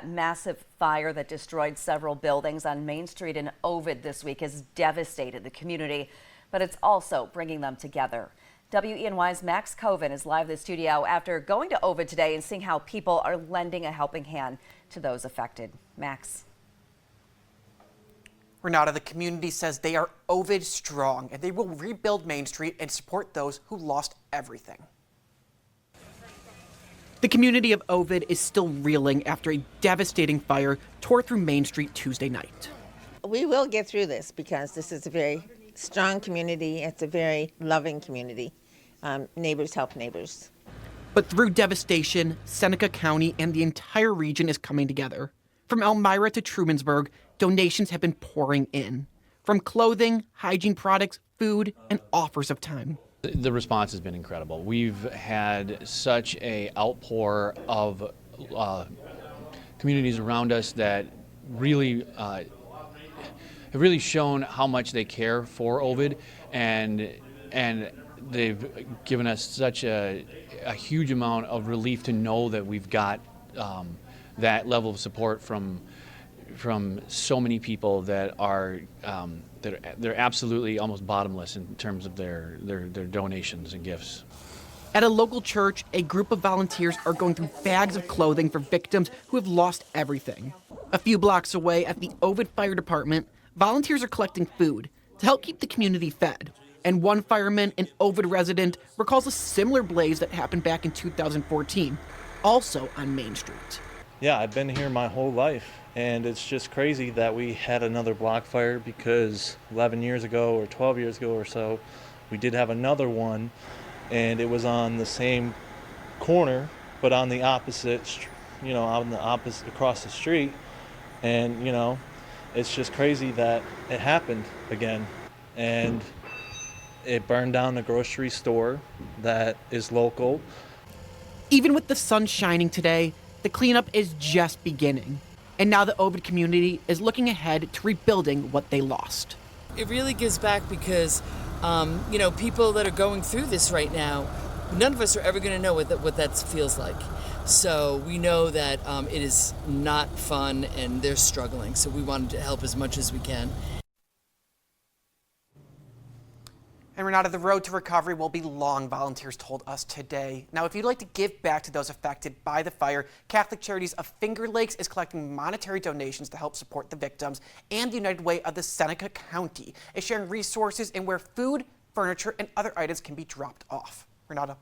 Massive fire that destroyed several buildings on Main Street in Ovid this week has devastated the community, but it's also bringing them together. WENY's Max Coven is live in the studio after going to Ovid today and seeing how people are lending a helping hand to those affected. Max. Renata, the community says they are Ovid strong and they will rebuild Main Street and support those who lost everything. The community of Ovid is still reeling after a devastating fire tore through Main Street Tuesday night. We will get through this because this is a very strong community. It's a very loving community. Neighbors help neighbors. But through devastation, Seneca County and the entire region is coming together. From Elmira to Trumansburg, donations have been pouring in. From clothing, hygiene products, food, and offers of time. The response has been incredible. We've had such a outpour of communities around us that really have really shown how much they care for Ovid, and they've given us such a huge amount of relief to know that we've got that level of support from so many people that are they're absolutely almost bottomless in terms of their donations and gifts. At a local church, a group of volunteers are going through bags of clothing for victims who have lost everything. A few blocks away at the Ovid Fire Department, volunteers are collecting food to help keep the community fed. And one fireman, an Ovid resident, recalls a similar blaze that happened back in 2014, also on Main Street. Yeah, I've been here my whole life, and it's just crazy that we had another block fire because 11 years ago or 12 years ago or so, we did have another one, and it was on the same corner, but on the opposite, across the street, and it's just crazy that it happened again, and it burned down a grocery store that is local. Even with the sun shining today, the cleanup is just beginning. And now the Ovid community is looking ahead to rebuilding what they lost. It really gives back because, people that are going through this right now, none of us are ever going to know what that feels like. So we know that it is not fun and they're struggling. So we wanted to help as much as we can. And Renata, the road to recovery will be long, volunteers told us today. Now, if you'd like to give back to those affected by the fire, Catholic Charities of Finger Lakes is collecting monetary donations to help support the victims, and the United Way of the Seneca County is sharing resources and where food, furniture, and other items can be dropped off. Renata.